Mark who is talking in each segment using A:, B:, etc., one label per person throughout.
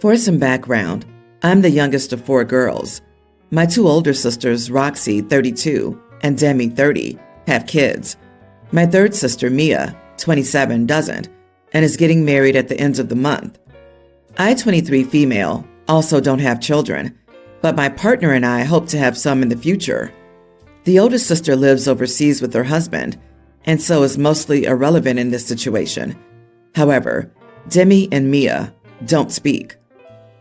A: For some background, I'm the youngest of 4 girls. My 2 older sisters, Roxy, 32, and Demi, 30, have kids. My 3rd sister, Mia, 27, doesn't, and is getting married at the end of the month. I, 23 female, also don't have children, but my partner and I hope to have some in the future. The oldest sister lives overseas with her husband, and so is mostly irrelevant in this situation. However, Demi and Mia don't speak.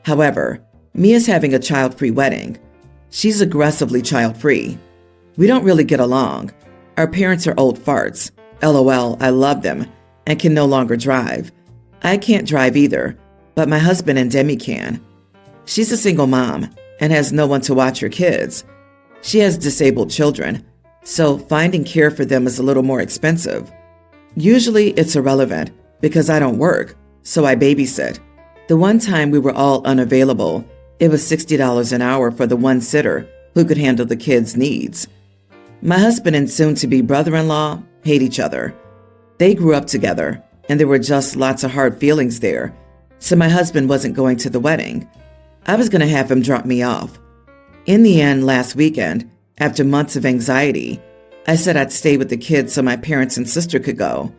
A: However, Mia's having a child-free wedding. She's aggressively child-free. We don't really get along. Our parents are old farts. LOL, I love them and can no longer drive. I can't drive either, but my husband and Demi can. She's a single mom and has no one to watch her kids. She has disabled children, so finding care for them is a little more expensive. Usually it's irrelevant because I don't work, so I babysit. The one time we were all unavailable, it was $60 an hour for the one sitter who could handle the kids' needs. My husband and soon-to-be brother-in-law hate each other. They grew up together, and there were just lots of hard feelings there, so my husband wasn't going to the wedding. I was going to have him drop me off. In the end, last weekend, after months of anxiety, I said I'd stay with the kids so my parents and sister could go.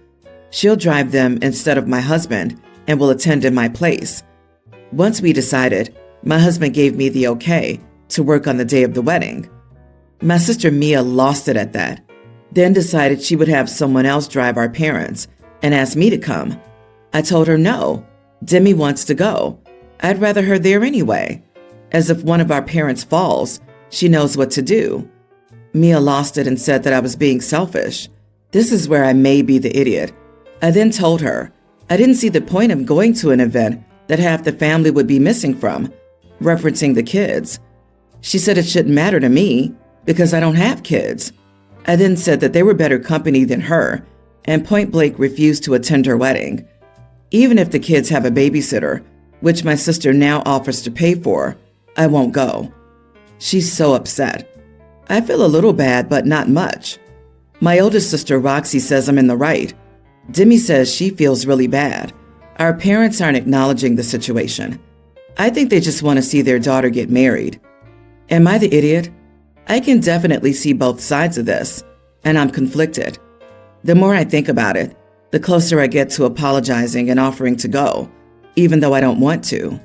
A: She'll drive them instead of my husband and will attend in my place. Once we decided, my husband gave me the okay to work on the day of the wedding. My sister Mia lost it at that, then decided she would have someone else drive our parents and asked me to come. I told her no, Demi wants to go. I'd rather her there anyway. As if one of our parents falls, she knows what to do. Mia lost it and said that I was being selfish. This is where I may be the idiot. I then told her I didn't see the point of going to an event that half the family would be missing from, referencing the kids. She said it shouldn't matter to me because I don't have kids. I then said that they were better company than her and point blank refused to attend her wedding. Even if the kids have a babysitter, which my sister now offers to pay for, I won't go. She's so upset. I feel a little bad, but not much. My oldest sister, Roxy, says I'm in the right. Demi says she feels really bad. Our parents aren't acknowledging the situation. I think they just want to see their daughter get married. Am I the idiot? I can definitely see both sides of this, and I'm conflicted. The more I think about it, the closer I get to apologizing and offering to go, even though I don't want to.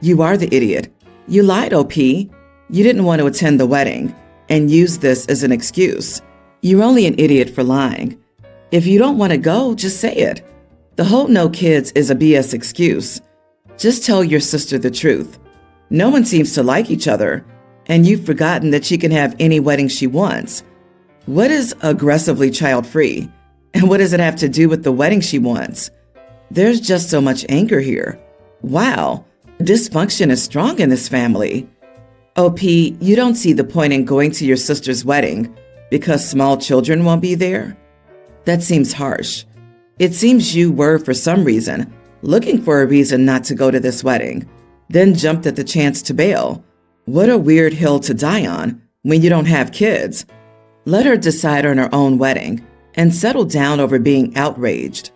A: You are the idiot. You lied, OP. You didn't want to attend the wedding and use this as an excuse. You're only an idiot for lying. If you don't want to go, just say it. The whole no kids is a BS excuse. Just tell your sister the truth. No one seems to like each other, and you've forgotten that she can have any wedding she wants. What is aggressively child-free? And what does it have to do with the wedding she wants? There's just so much anger here. Wow, dysfunction is strong in this family. OP, you don't see the point in going to your sister's wedding because small children won't be there? That seems harsh. It seems you were, for some reason, looking for a reason not to go to this wedding, then jumped at the chance to bail. What a weird hill to die on when you don't have kids. Let her decide on her own wedding and settle down over being outraged.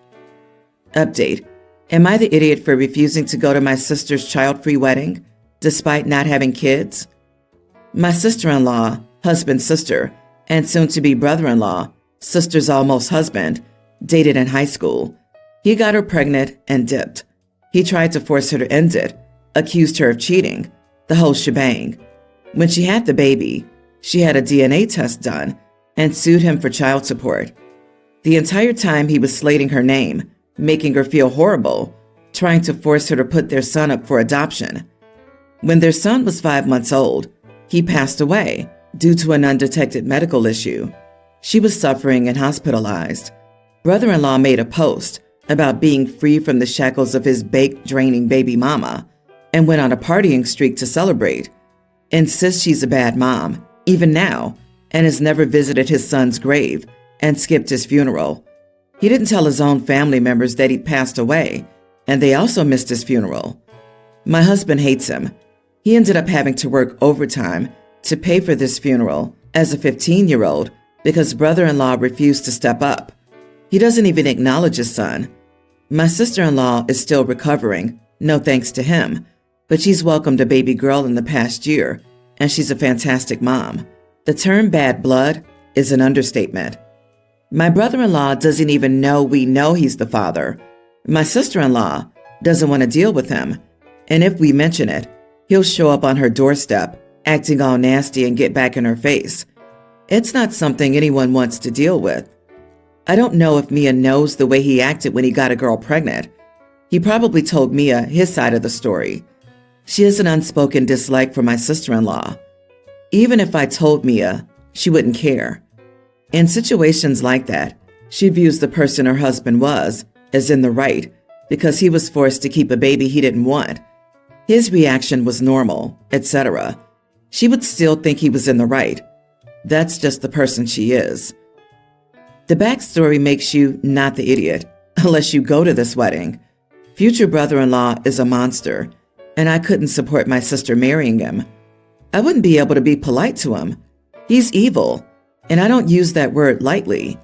A: Update. Am I the idiot for refusing to go to my sister's child-free wedding, despite not having kids? My sister-in-law, husband's sister, and soon-to-be brother-in-law, sister's almost husband, dated in high school. He got her pregnant and dipped. He tried to force her to end it, accused her of cheating, the whole shebang. When she had the baby, she had a DNA test done and sued him for child support. The entire time he was slating her name, making her feel horrible, trying to force her to put their son up for adoption. When their son was 5 months old, he passed away due to an undetected medical issue. She was suffering and hospitalized. Brother-in-law made a post about being free from the shackles of his bake-draining baby mama and went on a partying streak to celebrate. Insists she's a bad mom, even now, and has never visited his son's grave and skipped his funeral. He didn't tell his own family members that he'd passed away, and they also missed his funeral. My husband hates him. He ended up having to work overtime to pay for this funeral as a 15-year-old because brother-in-law refused to step up. He doesn't even acknowledge his son. My sister-in-law is still recovering No thanks to him, but she's welcomed a baby girl in the past year, and she's a fantastic mom. The term bad blood is an understatement. My brother-in-law doesn't even know we know he's the father. My sister-in-law doesn't want to deal with him, and if we mention it, he'll show up on her doorstep, acting all nasty and get back in her face. It's not something anyone wants to deal with. I don't know if Mia knows the way he acted when he got a girl pregnant. He probably told Mia his side of the story. She has an unspoken dislike for my sister-in-law. Even if I told Mia, she wouldn't care. In situations like that, she views the person her husband was as in the right because he was forced to keep a baby he didn't want. His reaction was normal, etc. She would still think he was in the right. That's just the person she is. The backstory makes you not the idiot, unless you go to this wedding. Future brother-in-law is a monster, and I couldn't support my sister marrying him. I wouldn't be able to be polite to him. He's evil, and I don't use that word lightly.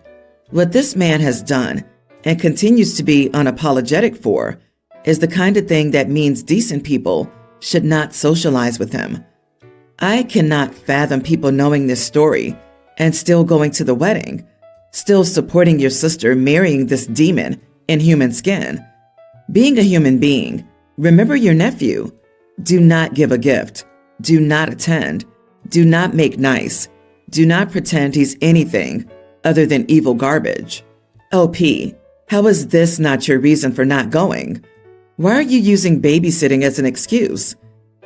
A: What this man has done, and continues to be unapologetic for, is the kind of thing that means decent people should not socialize with him. I cannot fathom people knowing this story and still going to the wedding, still supporting your sister marrying this demon in human skin. Being a human being, remember your nephew. Do not give a gift. Do not attend. Do not make nice. Do not pretend he's anything other than evil garbage. OP, how is this not your reason for not going? Why are you using babysitting as an excuse?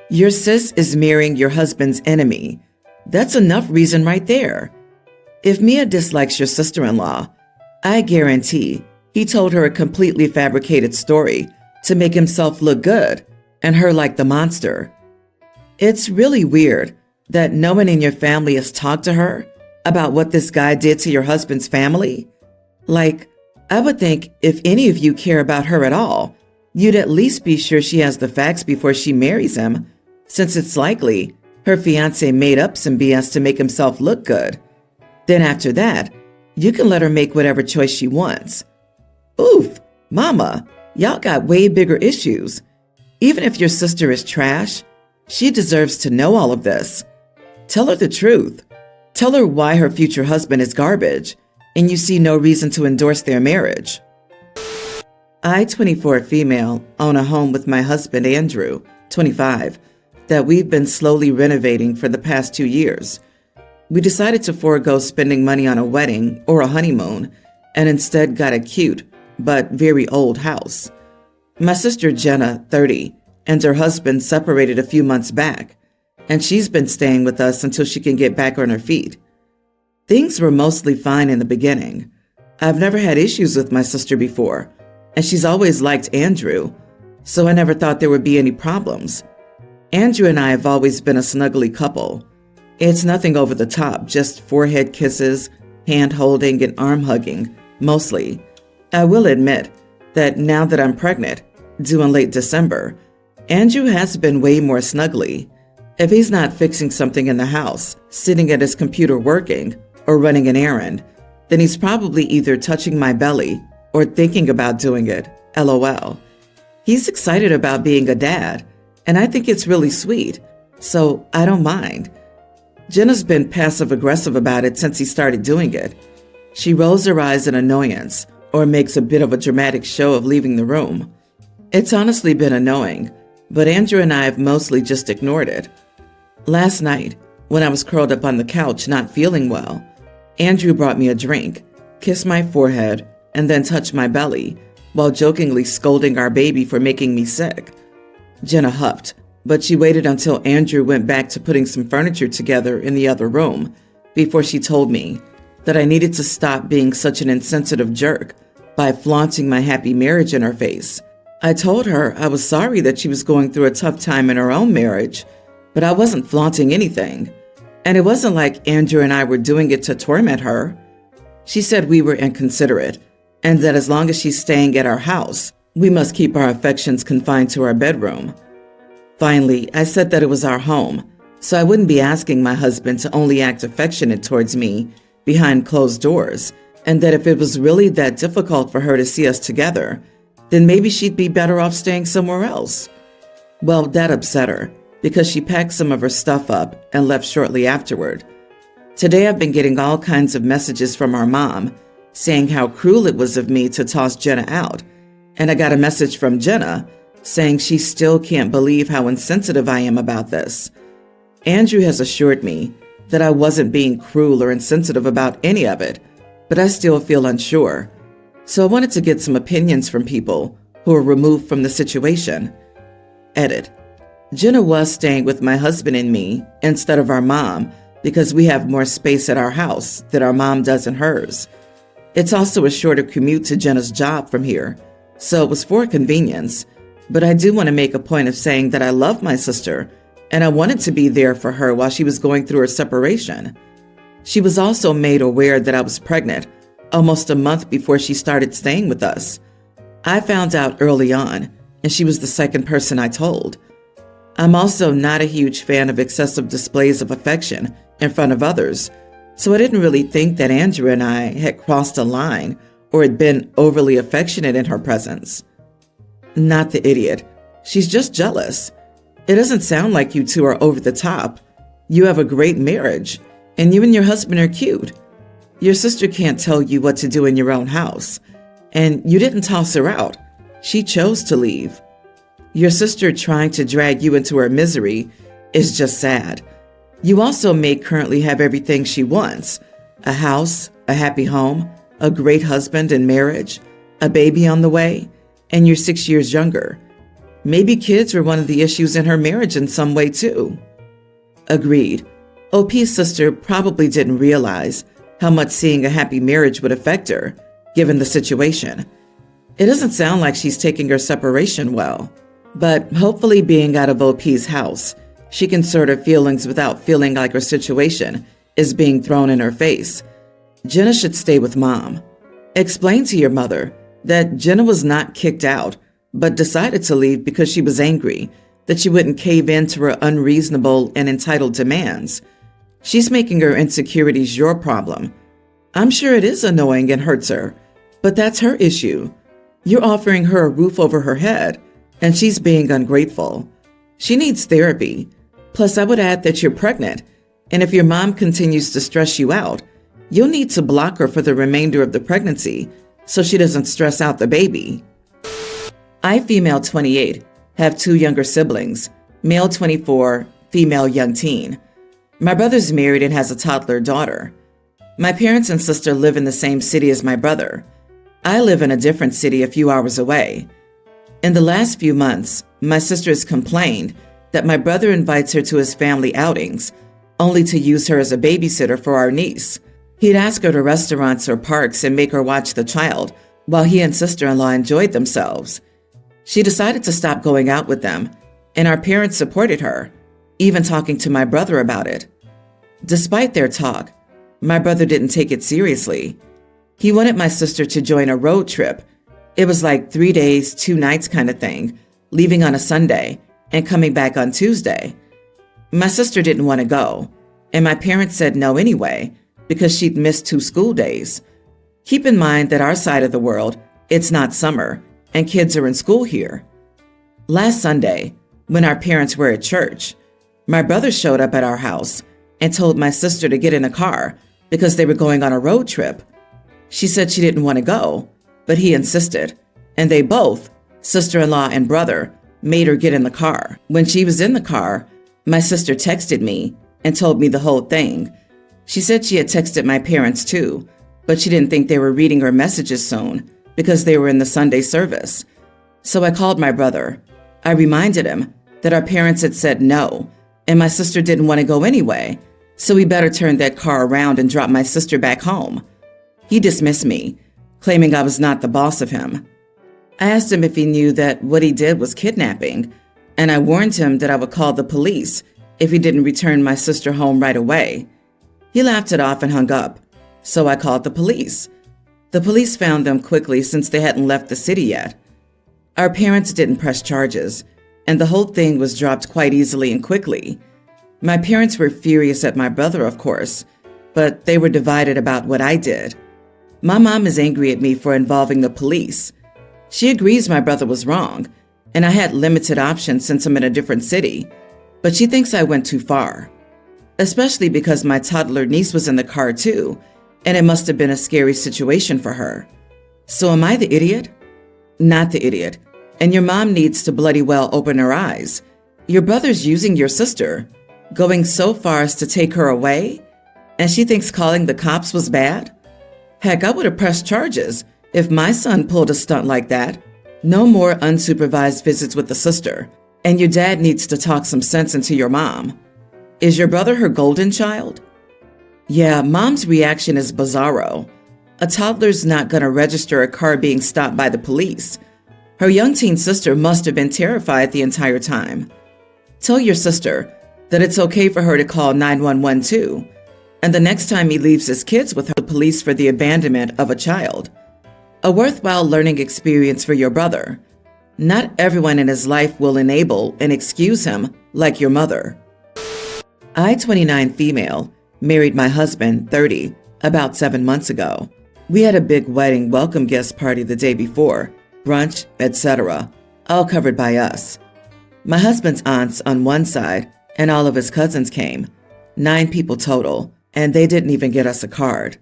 A: Your sis is marrying your husband's enemy. That's enough reason right there. If Mia dislikes your sister-in-law, I guarantee he told her a completely fabricated story to make himself look good and her like the monster. It's really weird that no one in your family has talked to her about what this guy did to your husband's family. Like, I would think if any of you care about her at all, you'd at least be sure she has the facts before she marries him, since it's likely her fiancé made up some BS to make himself look good. Then after that, you can let her make whatever choice she wants. Oof, mama, y'all got way bigger issues. Even if your sister is trash, she deserves to know all of this. Tell her the truth. Tell her why her future husband is garbage, and you see no reason to endorse their marriage. I, 24 female, own a home with my husband, Andrew, 25, that we've been slowly renovating for the past 2 years. We decided to forego spending money on a wedding or a honeymoon and instead got a cute but very old house. My sister Jenna, 30, and her husband separated a few months back, and she's been staying with us until she can get back on her feet. Things were mostly fine in the beginning. I've never had issues with my sister before, and she's always liked Andrew, so I never thought there would be any problems. Andrew and I have always been a snuggly couple. It's nothing over the top, just forehead kisses, hand holding, and arm hugging, mostly. I will admit that now that I'm pregnant, due in late December, Andrew has been way more snuggly. If he's not fixing something in the house, sitting at his computer working, or running an errand, then he's probably either touching my belly or thinking about doing it, LOL. He's excited about being a dad, and I think it's really sweet, so I don't mind. Jenna's been passive-aggressive about it since he started doing it. She rolls her eyes in annoyance or makes a bit of a dramatic show of leaving the room. It's honestly been annoying, but Andrew and I have mostly just ignored it. Last night, when I was curled up on the couch not feeling well, Andrew brought me a drink, kissed my forehead, and then touched my belly, while jokingly scolding our baby for making me sick. Jenna huffed, but she waited until Andrew went back to putting some furniture together in the other room before she told me that I needed to stop being such an insensitive jerk by flaunting my happy marriage in her face. I told her I was sorry that she was going through a tough time in her own marriage, but I wasn't flaunting anything. And it wasn't like Andrew and I were doing it to torment her. She said we were inconsiderate, and that as long as she's staying at our house, we must keep our affections confined to our bedroom. Finally, I said that it was our home, so I wouldn't be asking my husband to only act affectionate towards me behind closed doors, and that if it was really that difficult for her to see us together, then maybe she'd be better off staying somewhere else. Well, that upset her because she packed some of her stuff up and left shortly afterward. Today I've been getting all kinds of messages from our mom saying how cruel it was of me to toss Jenna out. And I got a message from Jenna saying she still can't believe how insensitive I am about this. Andrew has assured me that I wasn't being cruel or insensitive about any of it, but I still feel unsure. So I wanted to get some opinions from people who are removed from the situation. Edit. Jenna was staying with my husband and me instead of our mom because we have more space at our house than our mom does in hers. It's also a shorter commute to Jenna's job from here, so it was for convenience. But I do want to make a point of saying that I love my sister, and I wanted to be there for her while she was going through her separation. She was also made aware that I was pregnant almost a month before she started staying with us. I found out early on, and she was the second person I told. I'm also not a huge fan of excessive displays of affection in front of others, so I didn't really think that Andrew and I had crossed a line or had been overly affectionate in her presence. Not the idiot. She's just jealous. It doesn't sound like you two are over the top. You have a great marriage, and you and your husband are cute. Your sister can't tell you what to do in your own house, and you didn't toss her out. She chose to leave. Your sister trying to drag you into her misery is just sad. You also may currently have everything she wants: a house, a happy home, a great husband and marriage, a baby on the way, and you're 6 years younger. Maybe kids were one of the issues in her marriage in some way too. Agreed. OP's sister probably didn't realize how much seeing a happy marriage would affect her, given the situation. It doesn't sound like she's taking her separation well, but hopefully being out of OP's house, she can sort her feelings without feeling like her situation is being thrown in her face. Jenna should stay with Mom. Explain to your mother that Jenna was not kicked out, but decided to leave because she was angry that she wouldn't cave in to her unreasonable and entitled demands. She's making her insecurities your problem. I'm sure it is annoying and hurts her, but that's her issue. You're offering her a roof over her head, and she's being ungrateful. She needs therapy. Plus, I would add that you're pregnant, and if your mom continues to stress you out, you'll need to block her for the remainder of the pregnancy so she doesn't stress out the baby. I, female 28, have 2 younger siblings, male 24, female young teen. My brother's married and has a toddler daughter. My parents and sister live in the same city as my brother. I live in a different city a few hours away. In the last few months, my sister has complained that my brother invites her to his family outings, only to use her as a babysitter for our niece. He'd ask her to restaurants or parks and make her watch the child while he and sister-in-law enjoyed themselves. She decided to stop going out with them, and our parents supported her, even talking to my brother about it. Despite their talk, my brother didn't take it seriously. He wanted my sister to join a road trip. It was like 3 days, 2 nights kind of thing, leaving on a Sunday and coming back on Tuesday. My sister didn't want to go, and my parents said no anyway, because she'd missed 2 school days. Keep in mind that our side of the world, it's not summer, and kids are in school here. Last Sunday, when our parents were at church, my brother showed up at our house and told my sister to get in a car because they were going on a road trip. She said she didn't want to go, but he insisted, and they both, sister-in-law and brother, made her get in the car. When she was in the car, my sister texted me and told me the whole thing. She said she had texted my parents too, but she didn't think they were reading her messages soon because they were in the Sunday service. So I called my brother. I reminded him that our parents had said no, and my sister didn't want to go anyway, so we better turn that car around and drop my sister back home. He dismissed me, claiming I was not the boss of him. I asked him if he knew that what he did was kidnapping, and I warned him that I would call the police if he didn't return my sister home right away. He laughed it off and hung up, so I called the police. The police found them quickly since they hadn't left the city yet. Our parents didn't press charges, and the whole thing was dropped quite easily and quickly. My parents were furious at my brother, of course, but they were divided about what I did. My mom is angry at me for involving the police. She agrees my brother was wrong, and I had limited options since I'm in a different city, but she thinks I went too far, especially because my toddler niece was in the car too, and it must have been a scary situation for her. So am I the idiot? Not the idiot, and your mom needs to bloody well open her eyes. Your brother's using your sister, going so far as to take her away, and she thinks calling the cops was bad? Heck, I would have pressed charges if my son pulled a stunt like that. No more unsupervised visits with the sister, and your dad needs to talk some sense into your mom. Is your brother her golden child? Yeah, mom's reaction is bizarro. A toddler's not gonna register a car being stopped by the police. Her young teen sister must have been terrified the entire time. Tell your sister that it's okay for her to call 911 too, and the next time he leaves his kids with the police for the abandonment of a child. A worthwhile learning experience for your brother. Not everyone in his life will enable and excuse him like your mother. I, 29 female, married my husband, 30, about 7 months ago. We had a big wedding welcome guest party the day before, brunch, etc., all covered by us. My husband's aunts on one side and all of his cousins came, 9 people total, and they didn't even get us a card.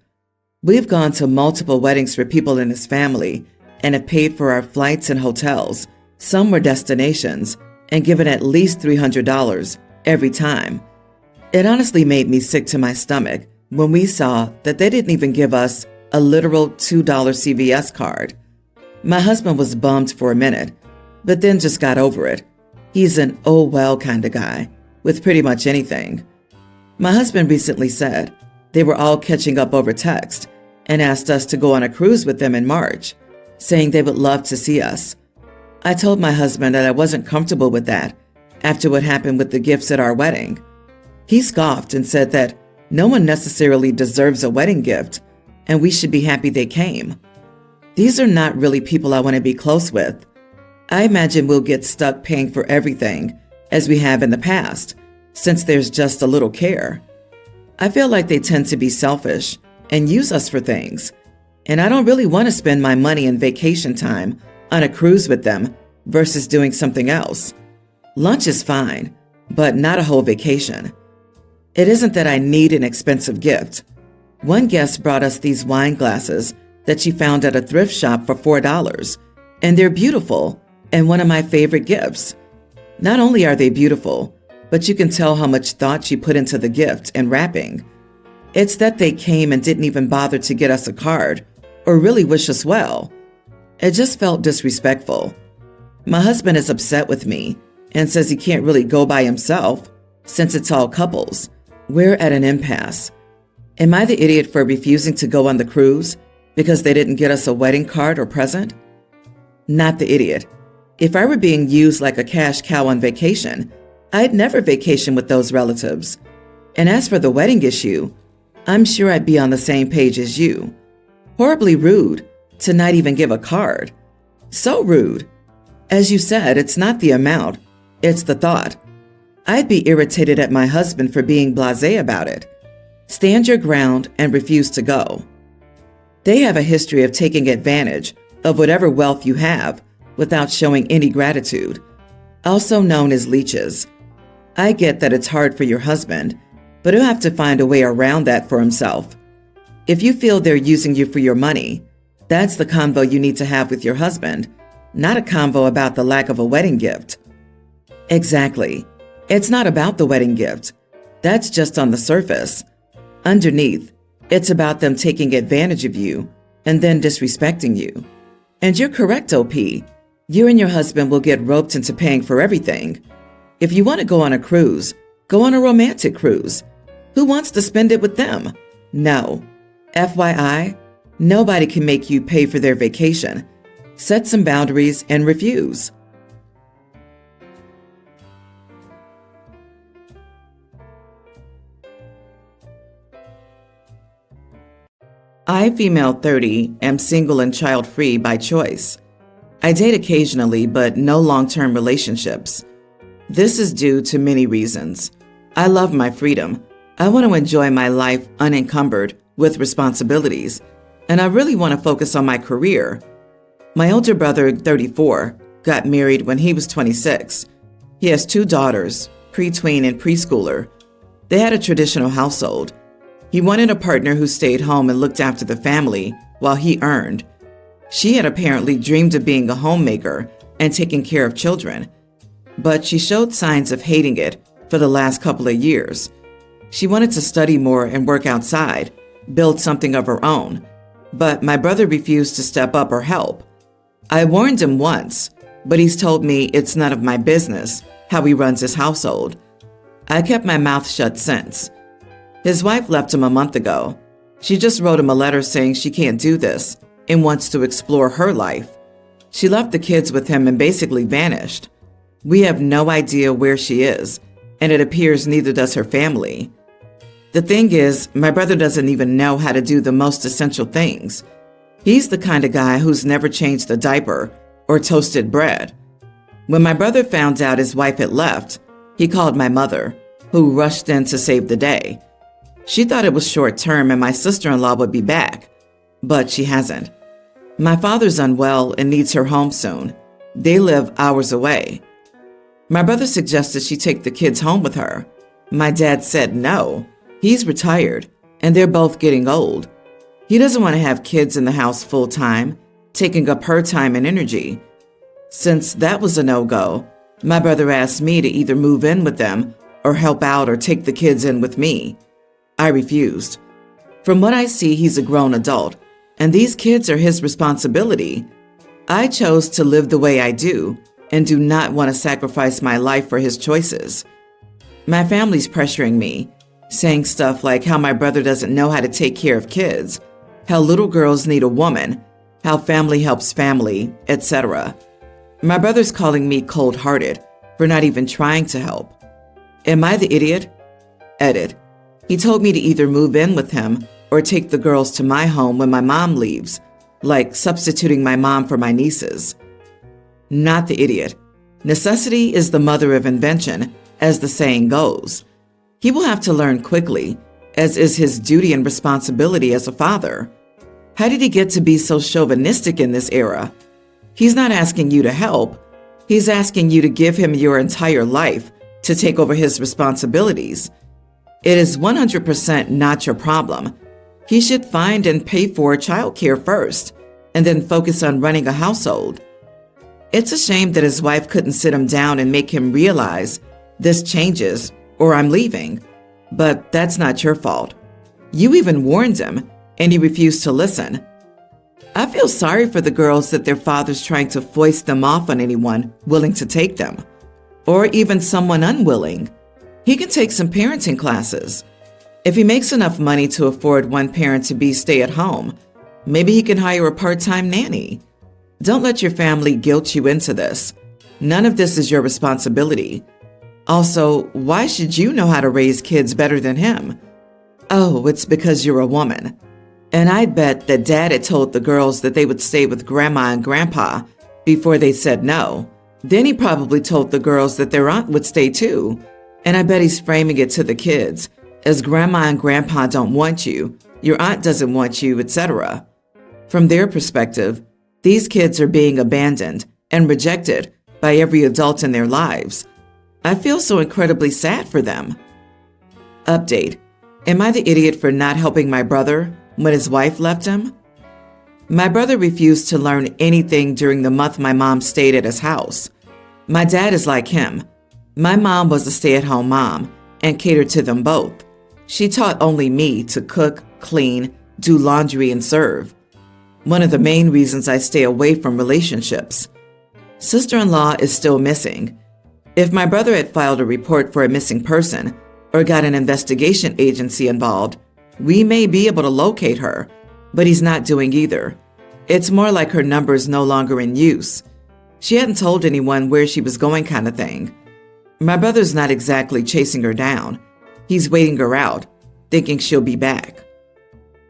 A: We've gone to multiple weddings for people in his family and have paid for our flights and hotels. Some were destinations and given at least $300 every time. It honestly made me sick to my stomach when we saw that they didn't even give us a literal $2 CVS card. My husband was bummed for a minute, but then just got over it. He's an oh well kind of guy with pretty much anything. My husband recently said they were all catching up over text and asked us to go on a cruise with them in March, saying they would love to see us. I told my husband that I wasn't comfortable with that after what happened with the gifts at our wedding. He scoffed and said that no one necessarily deserves a wedding gift, and we should be happy they came. These are not really people I want to be close with. I imagine we'll get stuck paying for everything, as we have in the past, since there's just a little care. I feel like they tend to be selfish and use us for things, and I don't really want to spend my money and vacation time on a cruise with them versus doing something else. Lunch is fine, but not a whole vacation. It isn't that I need an expensive gift. One guest brought us these wine glasses that she found at a thrift shop for $4, and they're beautiful and one of my favorite gifts. Not only are they beautiful, but you can tell how much thought she put into the gift and wrapping. It's that they came and didn't even bother to get us a card or really wish us well. It just felt disrespectful. My husband is upset with me and says he can't really go by himself since it's all couples. We're at an impasse. Am I the idiot for refusing to go on the cruise because they didn't get us a wedding card or present? Not the idiot. If I were being used like a cash cow on vacation, I'd never vacation with those relatives. And as for the wedding issue, I'm sure I'd be on the same page as you. Horribly rude to not even give a card. So rude. As you said, it's not the amount, it's the thought. I'd be irritated at my husband for being blasé about it. Stand your ground and refuse to go. They have a history of taking advantage of whatever wealth you have without showing any gratitude, also known as leeches. I get that it's hard for your husband, but he'll have to find a way around that for himself. If you feel they're using you for your money, that's the convo you need to have with your husband, not a convo about the lack of a wedding gift. Exactly. It's not about the wedding gift. That's just on the surface. Underneath, it's about them taking advantage of you and then disrespecting you. And you're correct, OP. You and your husband will get roped into paying for everything. If you want to go on a cruise, go on a romantic cruise. Who wants to spend it with them? No. FYI, nobody can make you pay for their vacation. Set some boundaries and refuse. I, female 30, am single and child-free by choice. I date occasionally, but no long-term relationships. This is due to many reasons. I love my freedom. I want to enjoy my life unencumbered with responsibilities, and I really want to focus on my career. My older brother, 34, got married when he was 26. He has 2 daughters, pre-tween and preschooler. They had a traditional household. He wanted a partner who stayed home and looked after the family while he earned. She had apparently dreamed of being a homemaker and taking care of children, but she showed signs of hating it for the last couple of years. She wanted to study more and work outside, build something of her own, but my brother refused to step up or help. I warned him once, but he's told me it's none of my business how he runs his household. I kept my mouth shut since. His wife left him a month ago. She just wrote him a letter saying she can't do this and wants to explore her life. She left the kids with him and basically vanished. We have no idea where she is, and it appears neither does her family. The thing is, my brother doesn't even know how to do the most essential things. He's the kind of guy who's never changed a diaper or toasted bread. When my brother found out his wife had left, he called my mother, who rushed in to save the day. She thought it was short term and my sister-in-law would be back, but she hasn't. My father's unwell and needs her home soon. They live hours away. My brother suggested she take the kids home with her. My dad said no. He's retired, and they're both getting old. He doesn't want to have kids in the house full time, taking up her time and energy. Since that was a no-go, my brother asked me to either move in with them or help out or take the kids in with me. I refused. From what I see, he's a grown adult, and these kids are his responsibility. I chose to live the way I do and do not want to sacrifice my life for his choices. My family's pressuring me, saying stuff like how my brother doesn't know how to take care of kids, how little girls need a woman, how family helps family, etc. My brother's calling me cold-hearted for not even trying to help. Am I the idiot? Edit. He told me to either move in with him or take the girls to my home when my mom leaves, like substituting my mom for my nieces. Not the idiot. Necessity is the mother of invention, as the saying goes. He will have to learn quickly, as is his duty and responsibility as a father. How did he get to be so chauvinistic in this era? He's not asking you to help. He's asking you to give him your entire life to take over his responsibilities. It is 100% not your problem. He should find and pay for childcare first, and then focus on running a household. It's a shame that his wife couldn't sit him down and make him realize this changes or I'm leaving. But that's not your fault. You even warned him, and he refused to listen. I feel sorry for the girls that their father's trying to foist them off on anyone willing to take them, or even someone unwilling. He can take some parenting classes. If he makes enough money to afford one parent to be stay-at-home, maybe he can hire a part-time nanny. Don't let your family guilt you into this. None of this is your responsibility. Also, why should you know how to raise kids better than him? Oh, it's because you're a woman. And I'd bet that Dad had told the girls that they would stay with Grandma and Grandpa before they said no. Then he probably told the girls that their aunt would stay too. And I bet he's framing it to the kids as Grandma and Grandpa don't want you, your aunt doesn't want you, etc. From their perspective, these kids are being abandoned and rejected by every adult in their lives. I feel so incredibly sad for them. Update. Am I the idiot for not helping my brother when his wife left him? My brother refused to learn anything during the month my mom stayed at his house. My dad is like him. My mom was a stay-at-home mom and catered to them both. She taught only me to cook, clean, do laundry, and serve. One of the main reasons I stay away from relationships. Sister-in-law is still missing. If my brother had filed a report for a missing person or got an investigation agency involved, we may be able to locate her, but he's not doing either. It's more like her number is no longer in use. She hadn't told anyone where she was going kind of thing. My brother's not exactly chasing her down. He's waiting her out, thinking she'll be back.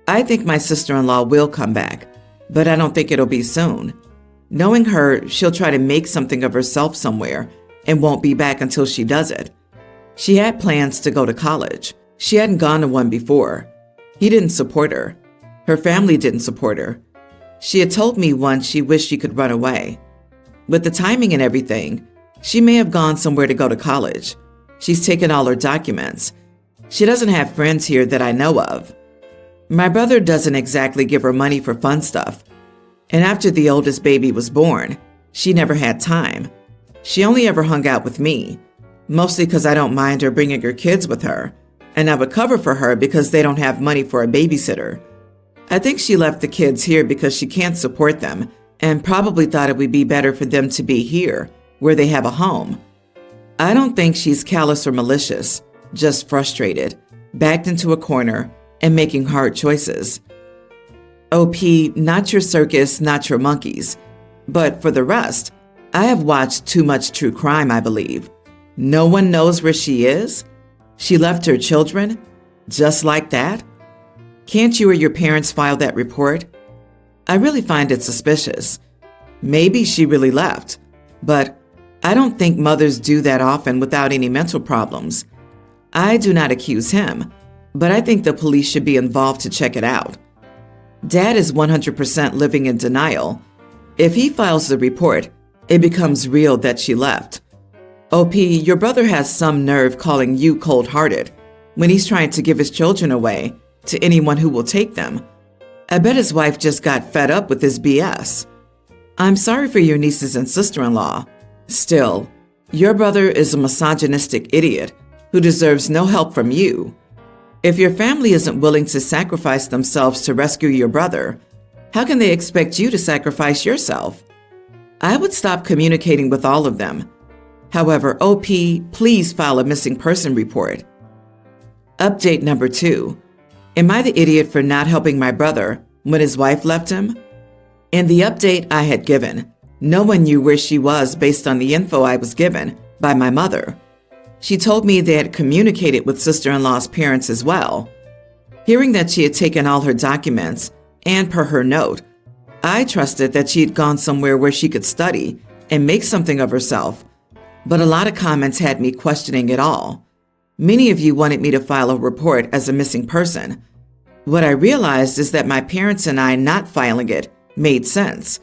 A: I think my sister-in-law will come back, but I don't think it'll be soon. Knowing her, she'll try to make something of herself somewhere and won't be back until she does it. She had plans to go to college. She hadn't gone to one before. He didn't support her. Her family didn't support her. She had told me once she wished she could run away. With the timing and everything, she may have gone somewhere to go to college. She's taken all her documents. She doesn't have friends here that I know of. My brother doesn't exactly give her money for fun stuff. And after the oldest baby was born, she never had time. She only ever hung out with me, mostly because I don't mind her bringing her kids with her, and I would cover for her because they don't have money for a babysitter. I think she left the kids here because she can't support them and probably thought it would be better for them to be here, where they have a home. I don't think she's callous or malicious, just frustrated, backed into a corner, and making hard choices. OP, not your circus, not your monkeys. But for the rest, I have watched too much true crime, I believe. No one knows where she is? She left her children? Just like that? Can't you or your parents file that report? I really find it suspicious. Maybe she really left, but I don't think mothers do that often without any mental problems. I do not accuse him, but I think the police should be involved to check it out. Dad is 100% living in denial. If he files the report, it becomes real that she left. OP, your brother has some nerve calling you cold-hearted when he's trying to give his children away to anyone who will take them. I bet his wife just got fed up with his BS. I'm sorry for your nieces and sister-in-law. Still, your brother is a misogynistic idiot who deserves no help from you. If your family isn't willing to sacrifice themselves to rescue your brother, how can they expect you to sacrifice yourself? I would stop communicating with all of them. However, OP, please file a missing person report. Update number 2. Am I the idiot for not helping my brother when his wife left him? In the update I had given, no one knew where she was based on the info I was given by my mother. She told me they had communicated with sister-in-law's parents as well. Hearing that she had taken all her documents, and per her note, I trusted that she had gone somewhere where she could study and make something of herself, but a lot of comments had me questioning it all. Many of you wanted me to file a report as a missing person. What I realized is that my parents and I not filing it made sense.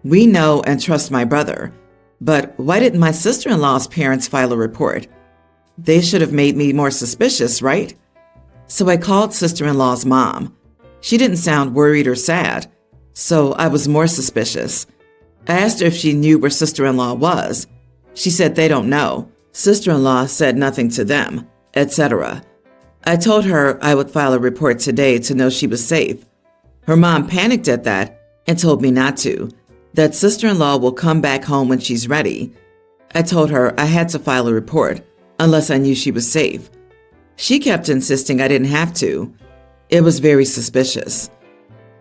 A: We know and trust my brother, but why didn't my sister-in-law's parents file a report? They should have made me more suspicious, right? So I called sister-in-law's mom. She didn't sound worried or sad, so I was more suspicious. I asked her if she knew where sister-in-law was. She said they don't know. Sister-in-law said nothing to them, etc. I told her I would file a report today to know she was safe. Her mom panicked at that and told me not to, that sister-in-law will come back home when she's ready. I told her I had to file a report unless I knew she was safe. She kept insisting I didn't have to. It was very suspicious.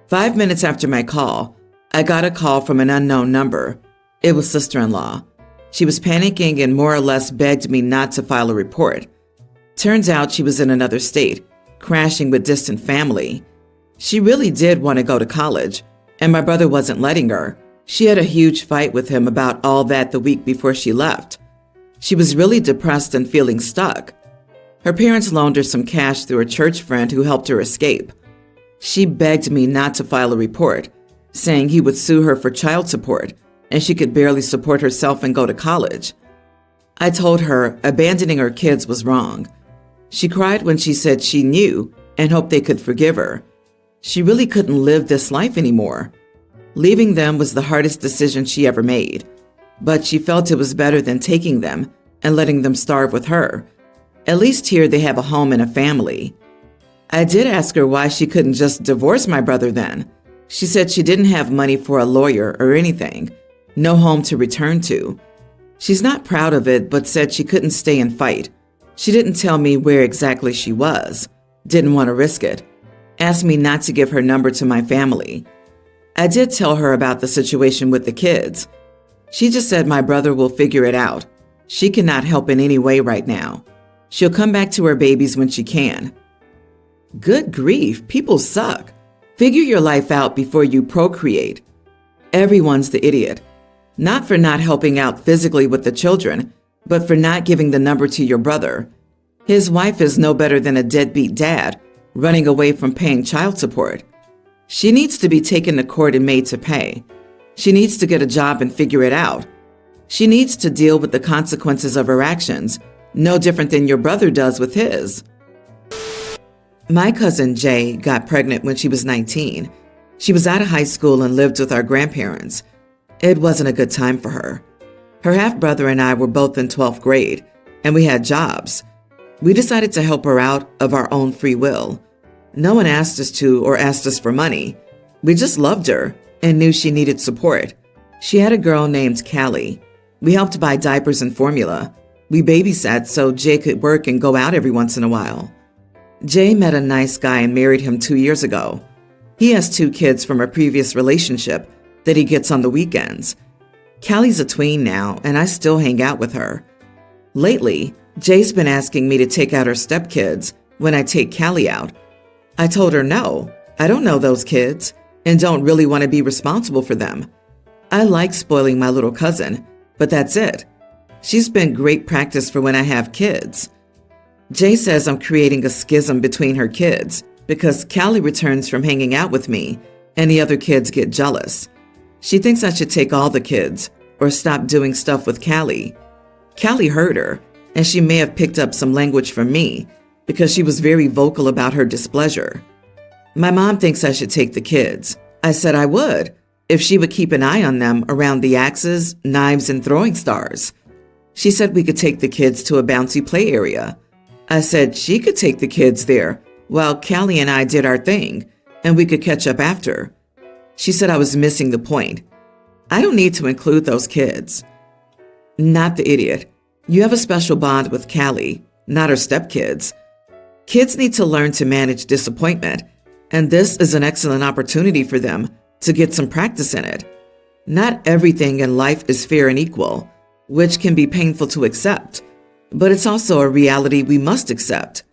A: 5 minutes after my call, I got a call from an unknown number. It was sister-in-law. She was panicking and more or less begged me not to file a report. Turns out she was in another state, crashing with distant family. She really did want to go to college, and my brother wasn't letting her. She had a huge fight with him about all that the week before she left. She was really depressed and feeling stuck. Her parents loaned her some cash through a church friend who helped her escape. She begged me not to file a report, saying he would sue her for child support, and she could barely support herself and go to college. I told her abandoning her kids was wrong. She cried when she said she knew and hoped they could forgive her. She really couldn't live this life anymore. Leaving them was the hardest decision she ever made, but she felt it was better than taking them and letting them starve with her. At least here they have a home and a family. I did ask her why she couldn't just divorce my brother then. She said she didn't have money for a lawyer or anything, no home to return to. She's not proud of it, but said she couldn't stay and fight. She didn't tell me where exactly she was, didn't want to risk it, asked me not to give her number to my family. I did tell her about the situation with the kids. She just said my brother will figure it out. She cannot help in any way right now. She'll come back to her babies when she can. Good grief, people suck. Figure your life out before you procreate. Everyone's the idiot. Not for not helping out physically with the children, but for not giving the number to your brother. His wife is no better than a deadbeat dad, running away from paying child support. She needs to be taken to court and made to pay. She needs to get a job and figure it out. She needs to deal with the consequences of her actions, no different than your brother does with his. My cousin Jay got pregnant when she was 19. She was out of high school and lived with our grandparents. It wasn't a good time for her. Her half-brother and I were both in 12th grade, and we had jobs. We decided to help her out of our own free will. No one asked us to or asked us for money. We just loved her and knew she needed support. She had a girl named Callie. We helped buy diapers and formula. We babysat so Jay could work and go out every once in a while. Jay met a nice guy and married him 2 years ago. He has 2 kids from a previous relationship that he gets on the weekends. Callie's a tween now, and I still hang out with her. Lately, Jay's been asking me to take out her stepkids when I take Callie out. I told her no, I don't know those kids and don't really want to be responsible for them. I like spoiling my little cousin, but that's it. She's been great practice for when I have kids. Jay says I'm creating a schism between her kids because Callie returns from hanging out with me and the other kids get jealous. She thinks I should take all the kids or stop doing stuff with Callie. Callie heard her, and she may have picked up some language from me because she was very vocal about her displeasure. My mom thinks I should take the kids. I said I would, if she would keep an eye on them around the axes, knives, and throwing stars. She said we could take the kids to a bouncy play area. I said she could take the kids there while Callie and I did our thing, and we could catch up after. She said I was missing the point. I don't need to include those kids. Not the idiot. You have a special bond with Callie, not her stepkids. Kids need to learn to manage disappointment, and this is an excellent opportunity for them to get some practice in it. Not everything in life is fair and equal, which can be painful to accept, but it's also a reality we must accept.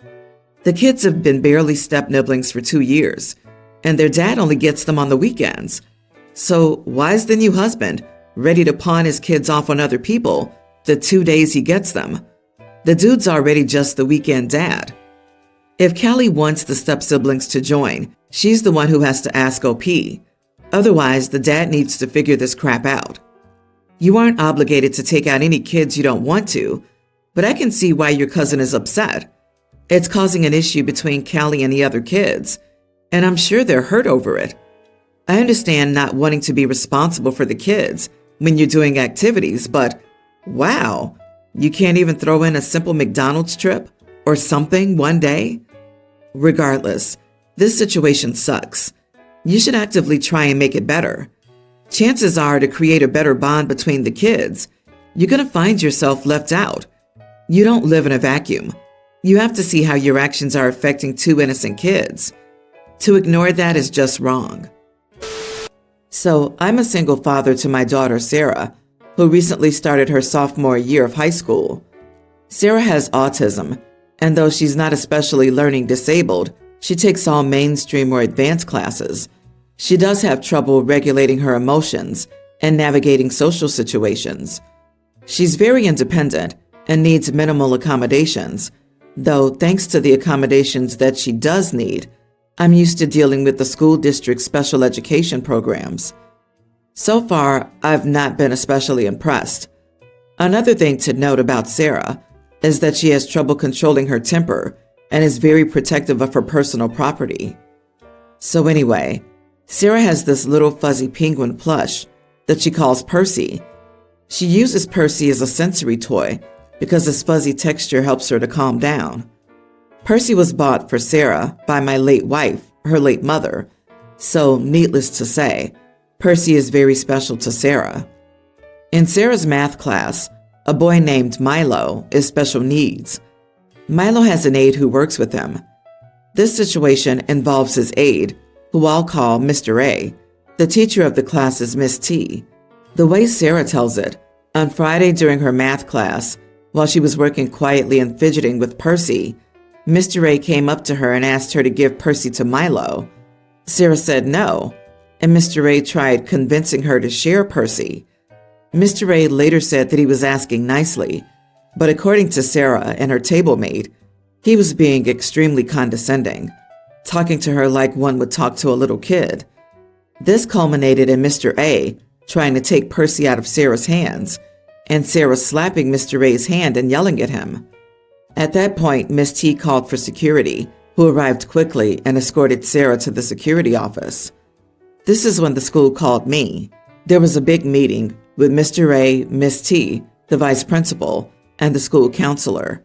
A: The kids have been barely step nibblings for 2 years, and their dad only gets them on the weekends. So why is the new husband ready to pawn his kids off on other people the 2 days he gets them? The dude's already just the weekend dad. If Callie wants the step-siblings to join, she's the one who has to ask OP. Otherwise, the dad needs to figure this crap out. You aren't obligated to take out any kids you don't want to, but I can see why your cousin is upset. It's causing an issue between Callie and the other kids, and I'm sure they're hurt over it. I understand not wanting to be responsible for the kids when you're doing activities, but wow, you can't even throw in a simple McDonald's trip or something one day? Regardless, this situation sucks. You should actively try and make it better. Chances are to create a better bond between the kids, you're going to find yourself left out. You don't live in a vacuum. You have to see how your actions are affecting 2 innocent kids. To ignore that is just wrong. So, I'm a single father to my daughter Sarah, who recently started her sophomore year of high school. Sarah has autism, and though she's not especially learning disabled, she takes all mainstream or advanced classes. She does have trouble regulating her emotions and navigating social situations. She's very independent and needs minimal accommodations, though thanks to the accommodations that she does need, I'm used to dealing with the school district's special education programs. So far, I've not been especially impressed. Another thing to note about Sarah is that she has trouble controlling her temper and is very protective of her personal property. So anyway, Sarah has this little fuzzy penguin plush that she calls Percy. She uses Percy as a sensory toy because his fuzzy texture helps her to calm down. Percy was bought for Sarah by my late wife, her late mother, so needless to say, Percy is very special to Sarah. In Sarah's math class, a boy named Milo is special needs. Milo has an aide who works with him. This situation involves his aide, who I'll call Mr. A. The teacher of the class is Miss T. The way Sarah tells it, on Friday during her math class, while she was working quietly and fidgeting with Percy, Mr. A came up to her and asked her to give Percy to Milo. Sarah said no, and Mr. A tried convincing her to share Percy. Mr. A later said that he was asking nicely, but according to Sarah and her table mate, he was being extremely condescending. talking to her like one would talk to a little kid. This culminated in Mr. A trying to take Percy out of Sarah's hands, and Sarah slapping Mr. A's hand and yelling at him. At that point, Miss T called for security, who arrived quickly and escorted Sarah to the security office. This is when the school called me. There was a big meeting with Mr. A, Miss T, the vice principal, and the school counselor.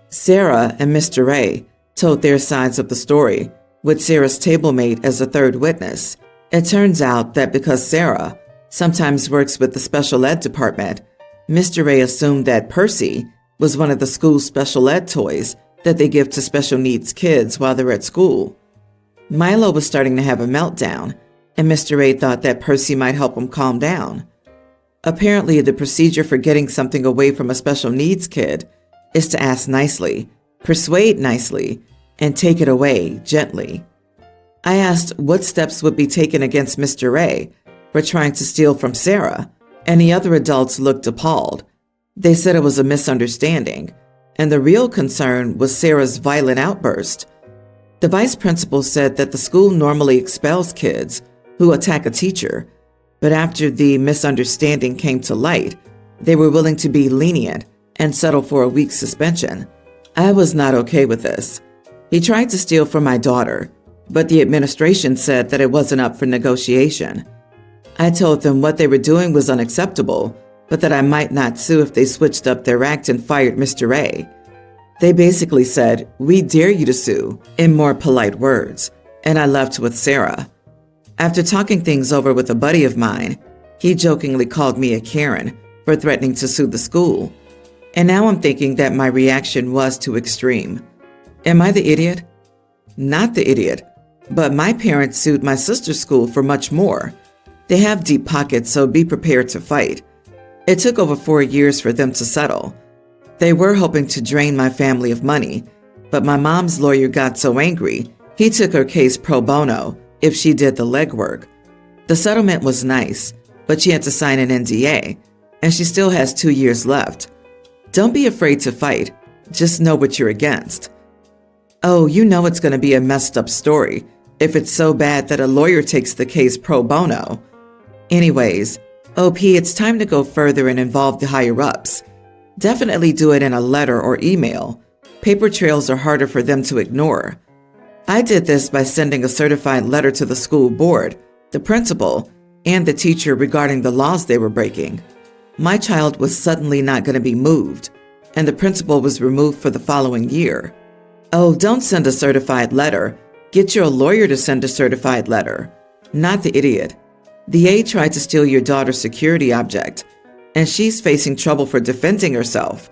A: Sarah and Mr. A told their sides of the story, with Sarah's tablemate as a third witness. It turns out that because Sarah sometimes works with the special ed department, Mr. A assumed that Percy was one of the school's special ed toys that they give to special needs kids while they're at school. Milo was starting to have a meltdown, and Mr. A thought that Percy might help him calm down. Apparently, the procedure for getting something away from a special needs kid is to ask nicely, persuade nicely, and take it away gently. I asked what steps would be taken against Mr. A for trying to steal from Sarah, and the other adults looked appalled. They said it was a misunderstanding, and the real concern was Sarah's violent outburst. The vice principal said that the school normally expels kids who attack a teacher, but after the misunderstanding came to light, they were willing to be lenient and settle for a week's suspension. I was not okay with this. He tried to steal from my daughter, but the administration said that it wasn't up for negotiation. I told them what they were doing was unacceptable, but that I might not sue if they switched up their act and fired Mr. A. They basically said, "We dare you to sue," in more polite words, and I left with Sarah. After talking things over with a buddy of mine, he jokingly called me a Karen for threatening to sue the school. And now I'm thinking that my reaction was too extreme. Am I the idiot? Not the idiot, but my parents sued my sister's school for much more. They have deep pockets, so be prepared to fight. It took over 4 years for them to settle. They were hoping to drain my family of money, but my mom's lawyer got so angry, he took her case pro bono if she did the legwork. The settlement was nice, but she had to sign an NDA, and she still has 2 years left. Don't be afraid to fight. Just know what you're against. Oh, you know it's going to be a messed up story if it's so bad that a lawyer takes the case pro bono. Anyways, OP, it's time to go further and involve the higher-ups. Definitely do it in a letter or email. Paper trails are harder for them to ignore. I did this by sending a certified letter to the school board, the principal, and the teacher regarding the laws they were breaking. My child was suddenly not going to be moved, and the principal was removed for the following year. Oh, don't send a certified letter. Get your lawyer to send a certified letter. Not the idiot. The A tried to steal your daughter's security object, and she's facing trouble for defending herself.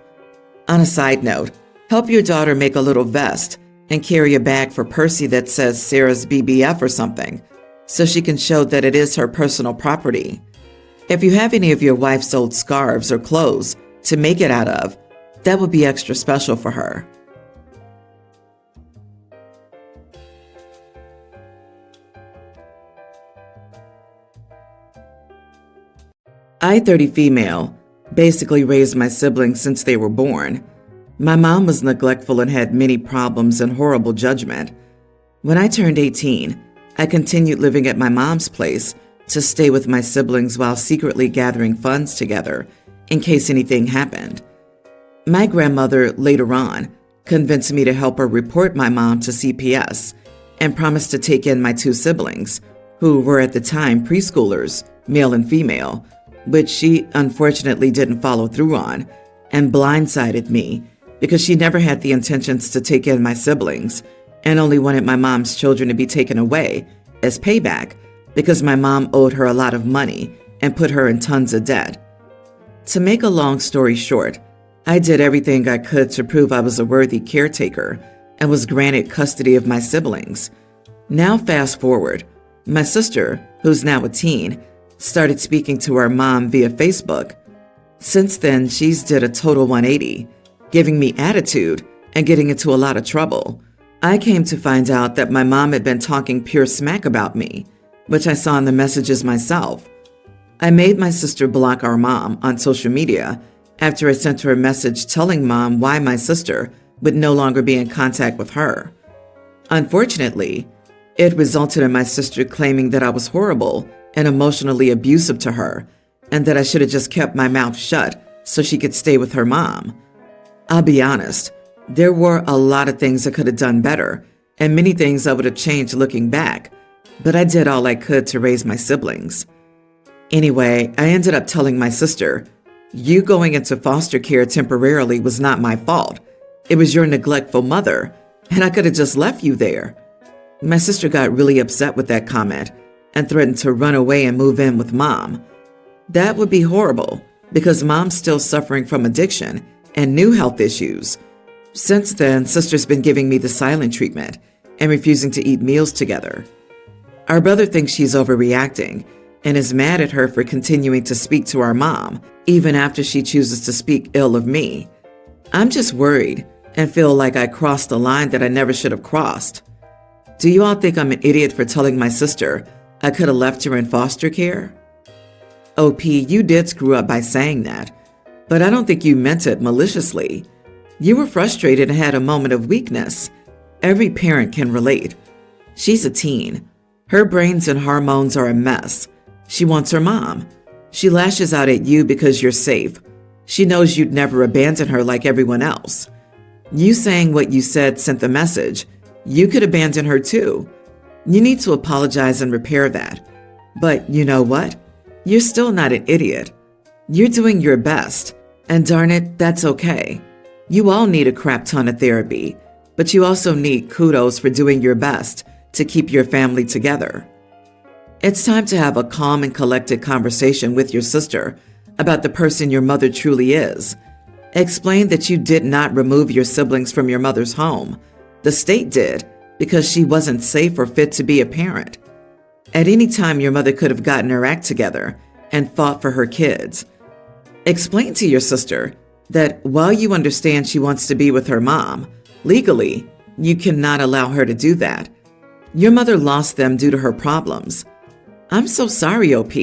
A: On a side note, help your daughter make a little vest and carry a bag for Percy that says Sarah's BBF or something, so she can show that it is her personal property. If you have any of your wife's old scarves or clothes to make it out of, that would be extra special for her. I, 30 female, basically raised my siblings since they were born. My mom was neglectful and had many problems and horrible judgment. When I turned 18, I continued living at my mom's place to stay with my siblings while secretly gathering funds together in case anything happened. My grandmother, later on, convinced me to help her report my mom to CPS and promised to take in my 2 siblings, who were at the time preschoolers, male and female, which she unfortunately didn't follow through on, and blindsided me because she never had the intentions to take in my siblings and only wanted my mom's children to be taken away as payback because my mom owed her a lot of money and put her in tons of debt. To make a long story short, I did everything I could to prove I was a worthy caretaker and was granted custody of my siblings. Now fast forward, my sister, who's now a teen, started speaking to her mom via Facebook. Since then, she's did a total 180, giving me attitude and getting into a lot of trouble. I came to find out that my mom had been talking pure smack about me, which I saw in the messages myself. I made my sister block our mom on social media after I sent her a message telling mom why my sister would no longer be in contact with her. Unfortunately, It resulted in my sister claiming that I was horrible and emotionally abusive to her, and that I should have just kept my mouth shut so she could stay with her mom. I'll be honest, there were a lot of things I could have done better, and many things I would have changed looking back, but I did all I could to raise my siblings. Anyway, I ended up telling my sister, "You going into foster care temporarily was not my fault. It was your neglectful mother, and I could have just left you there." My sister got really upset with that comment and threatened to run away and move in with Mom. That would be horrible because Mom's still suffering from addiction and new health issues. Since then, Sister's been giving me the silent treatment and refusing to eat meals together. Our brother thinks she's overreacting and is mad at her for continuing to speak to our mom, even after she chooses to speak ill of me. I'm just worried and feel like I crossed a line that I never should have crossed. Do you all think I'm an idiot for telling my sister I could have left her in foster care? OP, you did screw up by saying that, but I don't think you meant it maliciously. You were frustrated and had a moment of weakness. Every parent can relate. She's a teen. Her brains and hormones are a mess. She wants her mom. She lashes out at you because you're safe. She knows you'd never abandon her like everyone else. You saying what you said sent the message. You could abandon her too. You need to apologize and repair that. But you know what? You're still not an idiot. You're doing your best, and darn it, that's okay. You all need a crap ton of therapy, but you also need kudos for doing your best to keep your family together. It's time to have a calm and collected conversation with your sister about the person your mother truly is. Explain that you did not remove your siblings from your mother's home. The state did, because she wasn't safe or fit to be a parent. At any time, your mother could have gotten her act together and fought for her kids. Explain to your sister that while you understand she wants to be with her mom, legally, you cannot allow her to do that. Your mother lost them due to her problems. I'm so sorry, OP.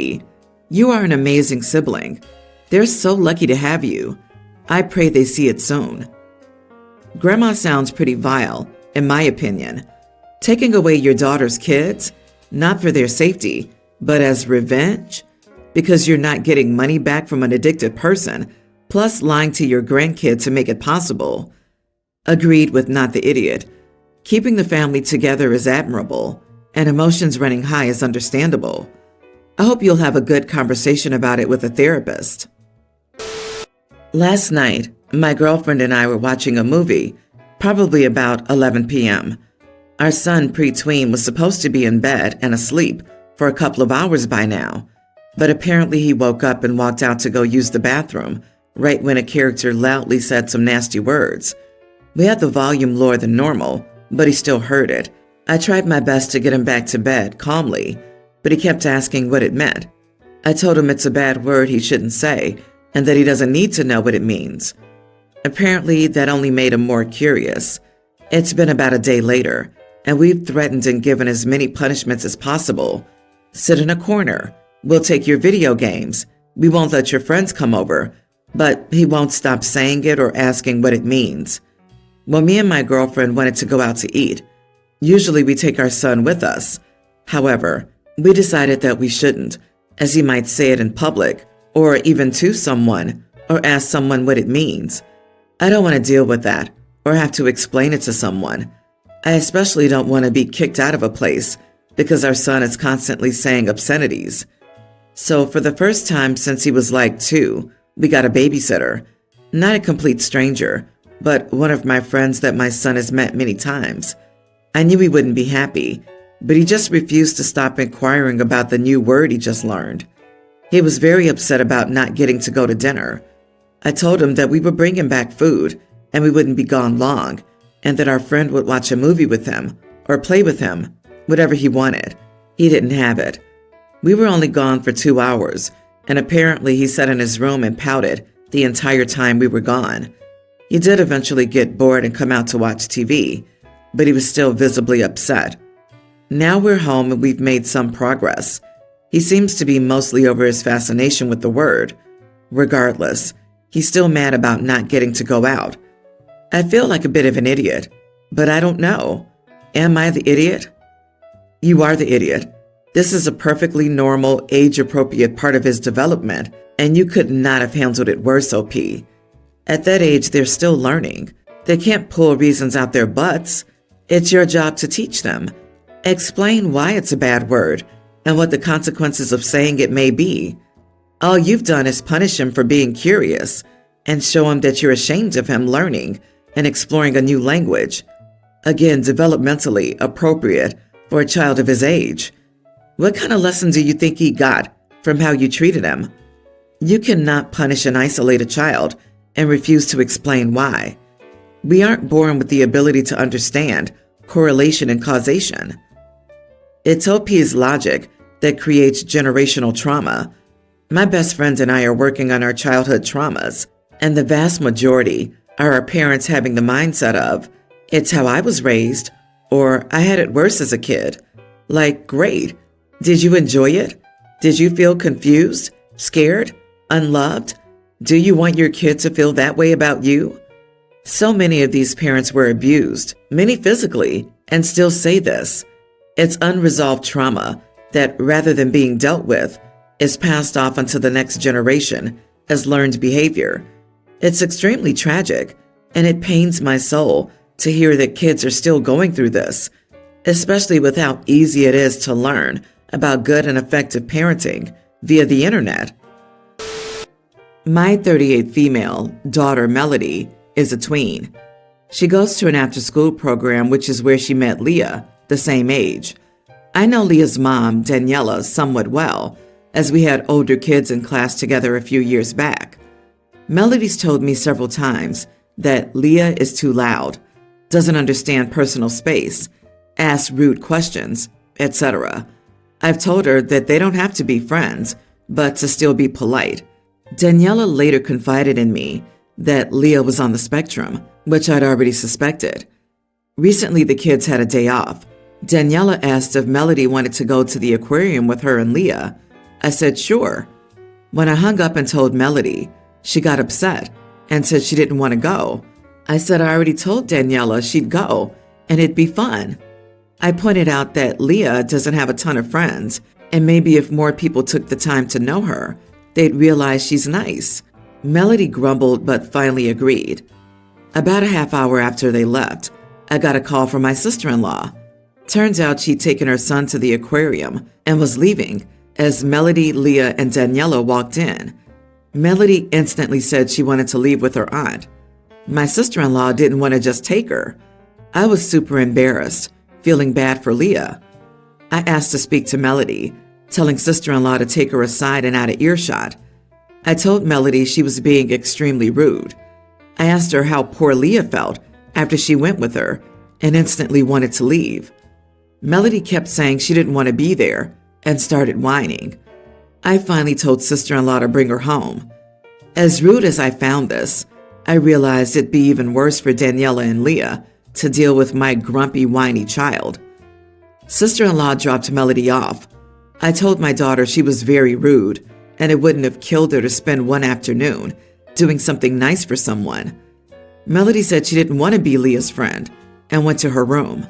A: You are an amazing sibling. They're so lucky to have you. I pray they see it soon. Grandma sounds pretty vile, in my opinion. Taking away your daughter's kids, not for their safety, but as revenge? Because you're not getting money back from an addicted person, plus lying to your grandkid to make it possible. Agreed with not the idiot. Keeping the family together is admirable, and emotions running high is understandable. I hope you'll have a good conversation about it with a therapist. Last night, my girlfriend and I were watching a movie, probably about 11 p.m. Our son, pre-tween, was supposed to be in bed and asleep for a couple of hours by now, but apparently he woke up and walked out to go use the bathroom right when a character loudly said some nasty words. We had the volume lower than normal, but he still heard it. I tried my best to get him back to bed calmly, but he kept asking what it meant. I told him it's a bad word he shouldn't say and that he doesn't need to know what it means. Apparently, that only made him more curious. It's been about a day later, and we've threatened and given as many punishments as possible. Sit in a corner. We'll take your video games. We won't let your friends come over. But he won't stop saying it or asking what it means. Well, me and my girlfriend wanted to go out to eat. Usually we take our son with us. However, we decided that we shouldn't, as he might say it in public, or even to someone, or ask someone what it means. I don't want to deal with that, or have to explain it to someone. I especially don't want to be kicked out of a place because our son is constantly saying obscenities. So for the first time since he was like 2, we got a babysitter. Not a complete stranger, but one of my friends that my son has met many times. I knew he wouldn't be happy, but he just refused to stop inquiring about the new word he just learned. He was very upset about not getting to go to dinner. I told him that we would bring him back food and we wouldn't be gone long, and that our friend would watch a movie with him or play with him, whatever he wanted. He didn't have it. We were only gone for 2 hours, and apparently he sat in his room and pouted the entire time we were gone. He did eventually get bored and come out to watch TV, but he was still visibly upset. Now we're home and we've made some progress. He seems to be mostly over his fascination with the word. Regardless, he's still mad about not getting to go out. I feel like a bit of an idiot, but I don't know. Am I the idiot? You are the idiot. This is a perfectly normal, age-appropriate part of his development, and you could not have handled it worse, OP. At that age, they're still learning. They can't pull reasons out their butts. It's your job to teach them. Explain why it's a bad word and what the consequences of saying it may be. All you've done is punish him for being curious and show him that you're ashamed of him learning and exploring a new language. Again, developmentally appropriate for a child of his age. What kind of lesson do you think he got from how you treated him? You cannot punish and isolate a child and refuse to explain why. We aren't born with the ability to understand correlation and causation. It's OP's logic that creates generational trauma. My best friend and I are working on our childhood traumas, and the vast majority are our parents having the mindset of, it's how I was raised, or I had it worse as a kid. Like, great. Did you enjoy it? Did you feel confused, scared, unloved? Do you want your kid to feel that way about you? So many of these parents were abused, many physically, and still say this. It's unresolved trauma that, rather than being dealt with, is passed off onto the next generation as learned behavior. It's extremely tragic, and it pains my soul to hear that kids are still going through this, especially with how easy it is to learn about good and effective parenting via the internet. My 38 female daughter, Melody, is a tween. She goes to an after-school program, which is where she met Leah, the same age. I know Leah's mom, Daniela, somewhat well, as we had older kids in class together a few years back. Melody's told me several times that Leah is too loud, doesn't understand personal space, asks rude questions, etc. I've told her that they don't have to be friends, but to still be polite. Daniela later confided in me that Leah was on the spectrum, which I'd already suspected. Recently, the kids had a day off. Daniela asked if Melody wanted to go to the aquarium with her and Leah. I said, sure. When I hung up and told Melody, she got upset and said she didn't want to go. I said I already told Daniela she'd go and it'd be fun. I pointed out that Leah doesn't have a ton of friends, and maybe if more people took the time to know her, they'd realize she's nice. Melody grumbled but finally agreed. About a half hour after they left, I got a call from my sister-in-law. Turns out she'd taken her son to the aquarium and was leaving as Melody, Leah, and Daniela walked in. Melody instantly said she wanted to leave with her aunt. My sister-in-law didn't want to just take her. I was super embarrassed, feeling bad for Leah. I asked to speak to Melody, telling sister-in-law to take her aside and out of earshot. I told Melody she was being extremely rude. I asked her how poor Leah felt after she went with her and instantly wanted to leave. Melody kept saying she didn't want to be there and started whining. I finally told sister-in-law to bring her home. As rude as I found this, I realized it'd be even worse for Daniela and Leah to deal with my grumpy, whiny child. Sister-in-law dropped Melody off. I told my daughter she was very rude and it wouldn't have killed her to spend one afternoon doing something nice for someone. Melody said she didn't want to be Leah's friend and went to her room.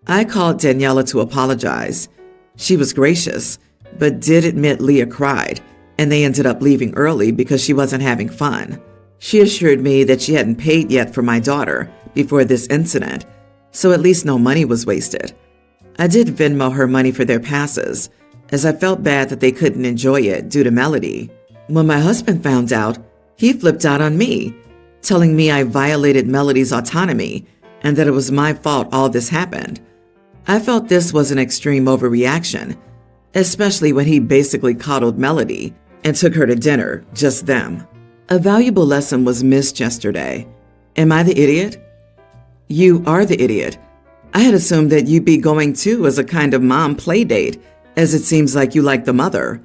A: I called Daniela to apologize. She was gracious, but did admit Leah cried, and they ended up leaving early because she wasn't having fun. She assured me that she hadn't paid yet for my daughter before this incident, so at least no money was wasted. I did Venmo her money for their passes, as I felt bad that they couldn't enjoy it due to Melody. When my husband found out, he flipped out on me, telling me I violated Melody's autonomy and that it was my fault all this happened. I felt this was an extreme overreaction, especially when he basically coddled Melody and took her to dinner, just them. A valuable lesson was missed yesterday. Am I the idiot? You are the idiot. I had assumed that you'd be going too as a kind of mom play date, as it seems like you like the mother,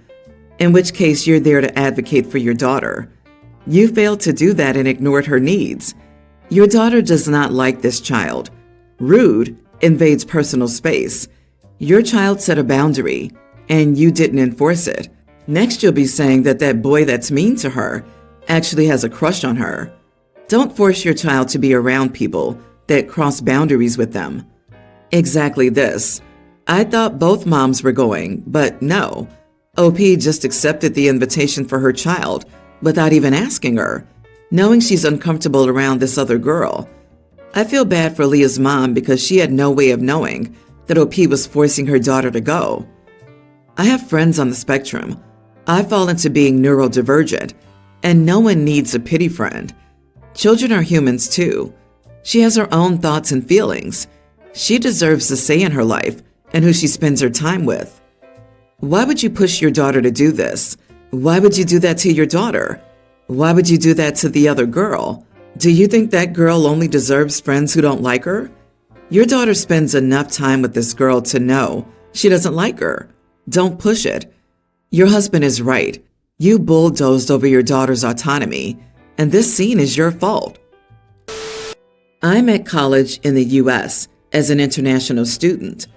A: in which case you're there to advocate for your daughter. You failed to do that and ignored her needs. Your daughter does not like this child. Rude invades personal space. Your child set a boundary, and you didn't enforce it. Next, you'll be saying that that boy that's mean to her actually has a crush on her. Don't force your child to be around people that cross boundaries with them. Exactly this. I thought both moms were going, but no. OP just accepted the invitation for her child without even asking her, knowing she's uncomfortable around this other girl. I feel bad for Leah's mom because she had no way of knowing that OP was forcing her daughter to go. I have friends on the spectrum. I fall into being neurodivergent, and no one needs a pity friend. Children are humans too. She has her own thoughts and feelings. She deserves a say in her life and who she spends her time with. Why would you push your daughter to do this? Why would you do that to your daughter? Why would you do that to the other girl? Do you think that girl only deserves friends who don't like her? Your daughter spends enough time with this girl to know she doesn't like her. Don't push it. Your husband is right. You bulldozed over your daughter's autonomy, and this scene is your fault. I'm at college in the U.S. as an international student.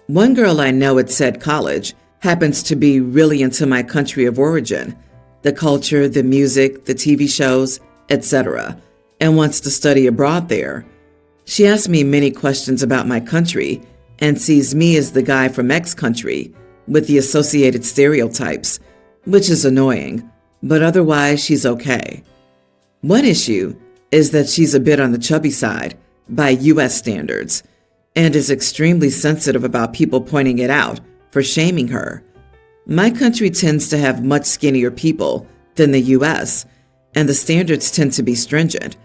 A: One girl I know at said college happens to be really into my country of origin, the culture, the music, the TV shows, etc., and wants to study abroad there. She asks me many questions about my country and sees me as the guy from X country with the associated stereotypes, which is annoying, but otherwise she's okay. One issue is that she's a bit on the chubby side by U.S. standards and is extremely sensitive about people pointing it out for shaming her. My country tends to have much skinnier people than the U.S., and the standards tend to be stringent.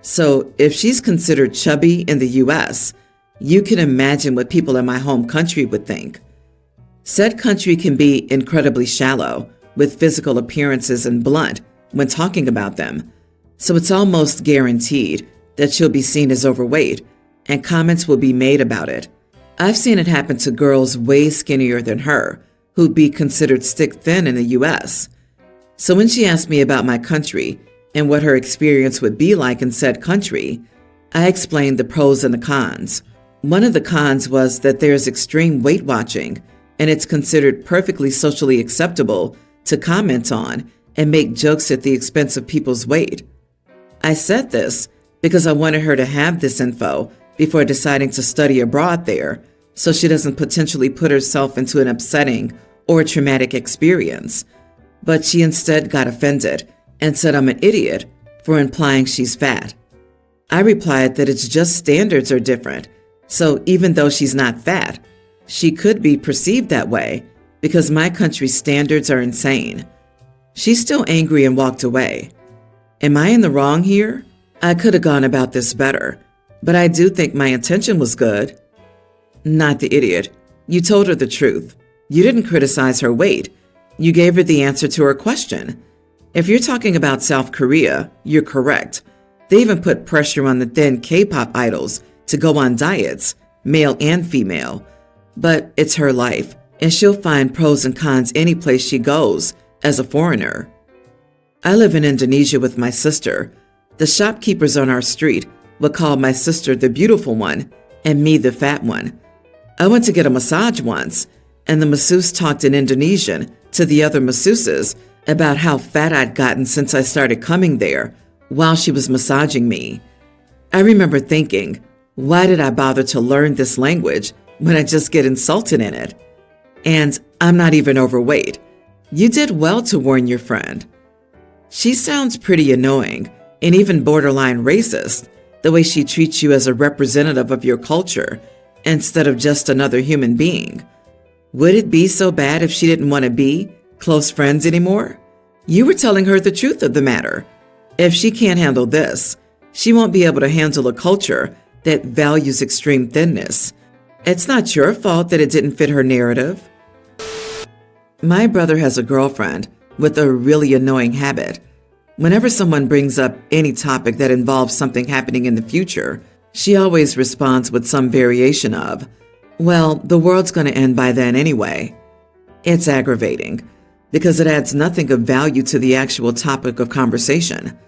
A: So if she's considered chubby in the U.S., you can imagine what people in my home country would think. Said country can be incredibly shallow, with physical appearances and blunt when talking about them, so it's almost guaranteed that she'll be seen as overweight, and comments will be made about it. I've seen it happen to girls way skinnier than her, who'd be considered stick thin in the U.S. So when she asked me about my country and what her experience would be like in said country, I explained the pros and the cons. One of the cons was that there's extreme weight watching, and it's considered perfectly socially acceptable to comment on and make jokes at the expense of people's weight. I said this because I wanted her to have this info before deciding to study abroad there, so she doesn't potentially put herself into an upsetting or traumatic experience. But she instead got offended and said I'm an idiot for implying she's fat. I replied that it's just standards are different, so even though she's not fat, she could be perceived that way because my country's standards are insane. She's still angry and walked away. Am I in the wrong here? I could have gone about this better, but I do think my intention was good. Not the idiot. You told her the truth. You didn't criticize her weight. You gave her the answer to her question. If you're talking about South Korea, you're correct. They even put pressure on the thin K-pop idols to go on diets, male and female. But it's her life, and she'll find pros and cons any place she goes as a foreigner. I live in Indonesia with my sister. The shopkeepers on our street would call my sister the beautiful one and me the fat one. I went to get a massage once, and the masseuse talked in Indonesian to the other masseuses about how fat I'd gotten since I started coming there while she was massaging me. I remember thinking, why did I bother to learn this language when I just get insulted in it? And I'm not even overweight. You did well to warn your friend. She sounds pretty annoying and even borderline racist, the way she treats you as a representative of your culture instead of just another human being. Would it be so bad if she didn't want to be close friends anymore? You were telling her the truth of the matter. If she can't handle this, she won't be able to handle a culture that values extreme thinness. It's not your fault that it didn't fit her narrative. My brother has a girlfriend with a really annoying habit. Whenever someone brings up any topic that involves something happening in the future, she always responds with some variation of, well, the world's going to end by then anyway. It's aggravating because it adds nothing of value to the actual topic of conversation.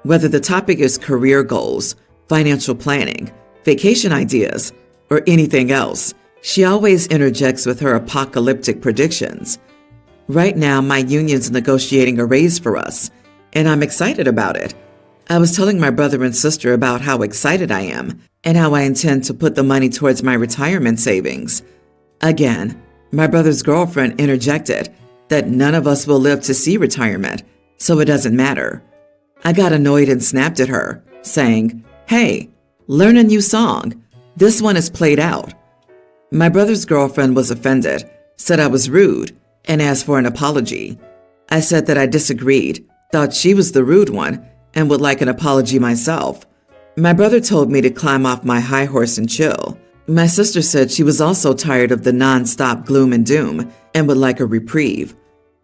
A: Whether the topic is career goals, financial planning, vacation ideas, or anything else, she always interjects with her apocalyptic predictions. Right now, my union's negotiating a raise for us, and I'm excited about it. I was telling my brother and sister about how excited I am and how I intend to put the money towards my retirement savings. Again, my brother's girlfriend interjected that none of us will live to see retirement, so it doesn't matter. I got annoyed and snapped at her, saying, "Hey, learn a new song. This one is played out." My brother's girlfriend was offended, said I was rude, and asked for an apology. I said that I disagreed, thought she was the rude one, and would like an apology myself. My brother told me to climb off my high horse and chill. My sister said she was also tired of the non-stop gloom and doom and would like a reprieve.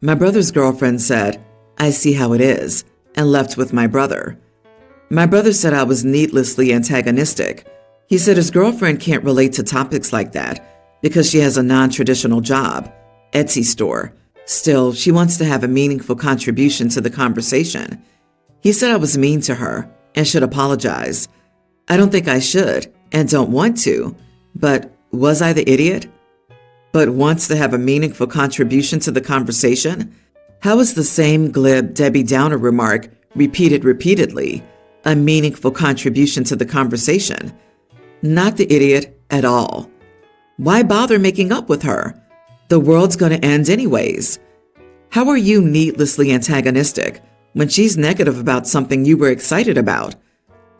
A: My brother's girlfriend said, "I see how it is," and left with my brother. My brother said I was needlessly antagonistic. He said his girlfriend can't relate to topics like that because she has a non-traditional job, Etsy store. Still, she wants to have a meaningful contribution to the conversation. He said I was mean to her and should apologize. I don't think I should and don't want to, but was I the idiot? But wants to have a meaningful contribution to the conversation? How is the same glib Debbie Downer remark repeated repeatedly a meaningful contribution to the conversation? Not the idiot at all. Why bother making up with her? The world's going to end anyways. How are you needlessly antagonistic when she's negative about something you were excited about?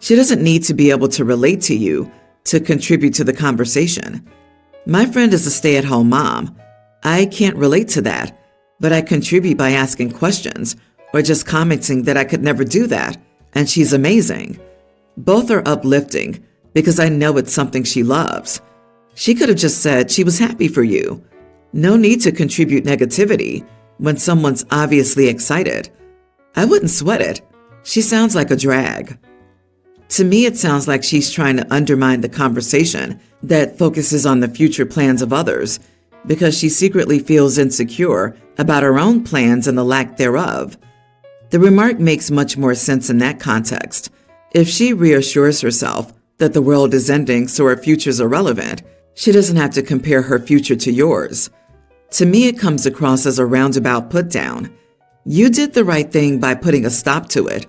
A: She doesn't need to be able to relate to you to contribute to the conversation. My friend is a stay-at-home mom. I can't relate to that, but I contribute by asking questions or just commenting that I could never do that, and she's amazing. Both are uplifting because I know it's something she loves. She could have just said she was happy for you. No need to contribute negativity when someone's obviously excited. I wouldn't sweat it. She sounds like a drag. To me, it sounds like she's trying to undermine the conversation that focuses on the future plans of others because she secretly feels insecure about her own plans and the lack thereof. The remark makes much more sense in that context. If she reassures herself that the world is ending so her future's irrelevant, she doesn't have to compare her future to yours. To me, it comes across as a roundabout put down. You did the right thing by putting a stop to it.